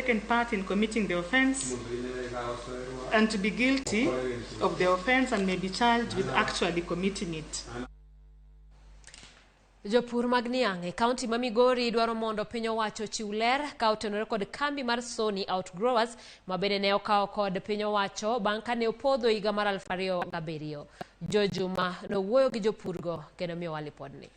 taken part in committing the offense and to be guilty of the offense and may be charged with actually committing it. Jopur mag niang' e kaunti ma Migori dwaro mondo piny owacho chiw ler ka otenore kod kambi mar Sony Outgrowers ma bende ne okawo kod piny owacho bang' kane opodho higa mar 2007. Jojuma nowuoyo gi jopurgo kendo miyowa lipodni.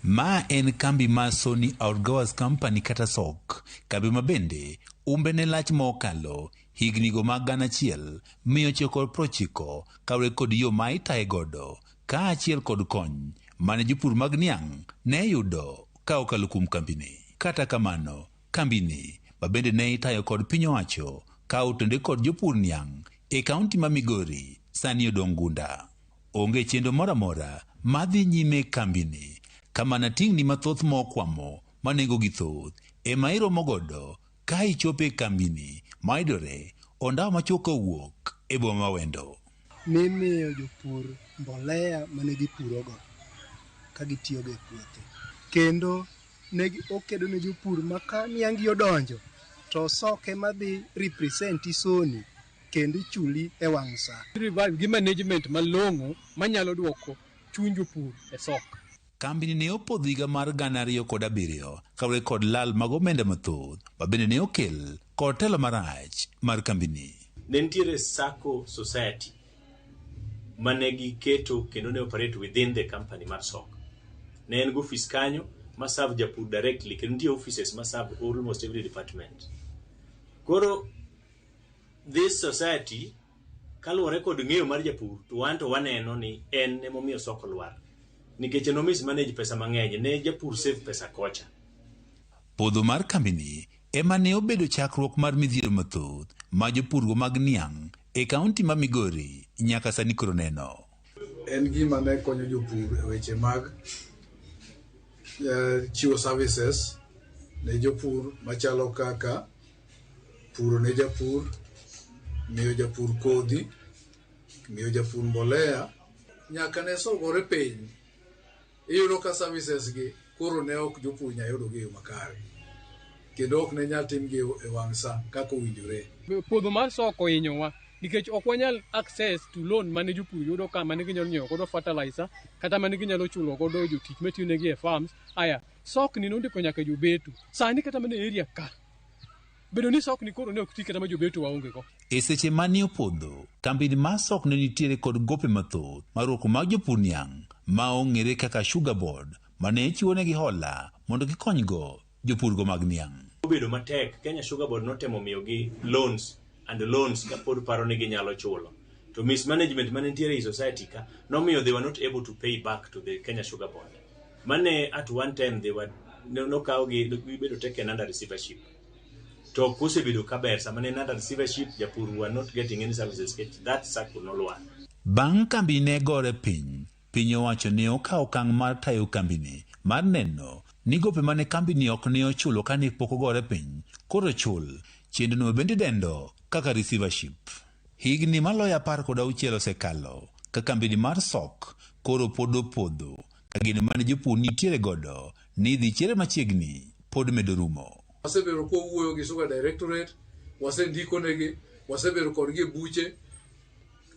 Ma en kambi ma Sony Outgrowers Company kata SOC, kambi ma bende umbe ne lach mokalo hignigo mag 1990 kawe kod yo ma itaye godo ka achiel kod kony mane jopur mag niang' ne yudo ka okalo kuom kambini. Kata kamano, kambini ma bende ne itayo kod piny owacho ka otende kod jopur niang' e kaunti ma Migori sani odong' gunda. Onge chenro moramora madhi nyime kambini kama na tingni mathoth mokwamo manengo gi thoth ema iromo godo ka ichope kambini maidore ondawa machoka wuok e boma ma Wendo. Nimiyo jopur mbolea mane gipurogo ka gitiyo go e puothe, kendo ne okedo ne jopur ma ka niang' odonjo to soke madhi represent Sony kendo chuli e wang' sa. Revive gi management malong'o manyalo duoko chuny jopur e sok. Kambini ne opodho higa mar 2007 kawe kod lal mag omenda mathoth ma bende ne okel kod telo marach mar kambini. Ne nitiere Sacco Society mane giketo kendo ne operate within the company mar SOC. Ne en office kanyo ma serve japur directly kendo nitie offices ma serve almost every department. Koro this society kaluwore kod ng'eyo mar japur to waneno ni en emomiyo SOC olwar nikech no mismanage pesa mang'eny ne japur save pesa kocha. Podho mar kambini ema ne obedo chakruok mar midhiero mathoth ma jopurgo mag niang' e kaunti ma Migori nyaka sani koro neno. En gima ne konyo jopur e weche mag chiwo services ne jopur machalo kaka puro ne japur, miyo japur kodhi, miyo japur mbolea, nyaka ne sogore piny. Iyudo ka services gi koro ne ok jopur nyayudo gi makare, kendo ok ne nyal tim gi e wang' sa kaka owinjore. Podho mar SOC ohinyowa nikech ok wanyal access to loan mane jopur yudo ka mane ginyalo nyiewo godo fertilizer kata mane ginyalo chulo godo jotich matiyo negi e farms. Aya SOC ni nondiko nyaka jobeto sani kata mane area ka bedo ni SOC ni koro ne ok ti kata ma jobeto waonge go. E seche mane opodho, kambini mar SOC ne nitiere kod gope mathoth marwako mag jopur niang' ma ong'ere kaka sugar board mane chiwo negi hola mondo gikonygo jopurgo mag niang'. Obedo matek, Kenya Sugar Board notemo miyogi loans ka pod paro ni ginyalo chulo. To mismanagement mane nitiere e society ka nomiyo they were not able to pay back to the Kenya Sugar Board. Mane at one time they were no gibedo taken under receivership. To kusebedo kaber sama ne under receivership japur were not getting any services. That circle no lwa. Bang' kambi ne gore piny owacho ne okawo okang' mar tayo kambini mar neno ni gope mane kambini ok ne ochulo kane pok ogore piny koro chul, chenrono bende dendo kaka receivership. Higni maloyo 16 osekalo ka kambini mar SOC koro pod opodho ka gino mane jopur nitiere godo ni dhi chiere machiegni pod medo rumo. Wasebedo ko wuoyo gi Sugar Directorate, wasendiko negi, wasebedo kodgi e buche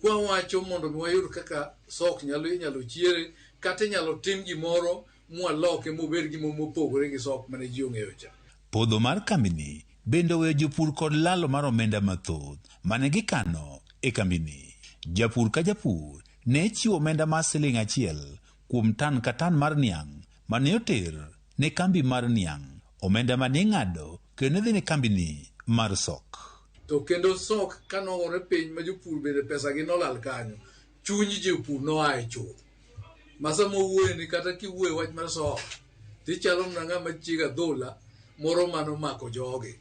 kwa wacho mondo wayud kaka SOC nyalo chiere kata nyalo tim gimoro mwaloke mobed gimo mopogore gi SOC mane ji ong'eyo cha. Podho mar kambini bende oweyo jopur kod lalo mar omenda mathoth mane gikano e kambini. Japur ka japur ne chiwo omenda mar Sh1 kuom tan ka tan mar niang' mane oter ne kambi mar niang', omenda mane ng'ado kendo dhi ne kambini mar SOC. To kendo SOC kanogore piny ma jopur bende pesa gi nolal kanyo, chuny jopur noa e chuth. Masa mowuoye ni kata kiwuoye wach mar SOC tichalo mna ng'ama chiega dhola moro mano mako joge.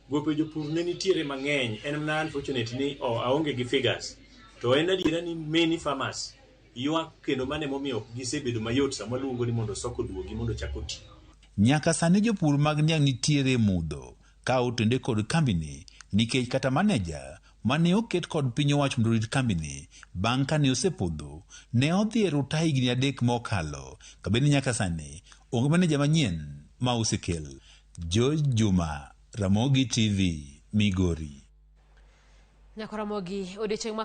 Gope jopur ne nitiere mang'eny, en mna unfortunate ni aonge gi figures. To en adiera ni many farmers ywak kendo mane momiyo gisebedo mayot sama luongo ni mondo SOC oduogi mondo chako ti. Nyaka sani jopur mag niang' nitiere mudho ka otende kod kambini nikech kata maneja mane oket kod piny owacho mondo orit kambini bang' kane osepodho ne odhi e ruta higni 3 mokalo kabeni nyaka sani onge maneja manyien ma osekel. Joma Ramogi TV, Migori. Nyako Ramogi, odiochieng'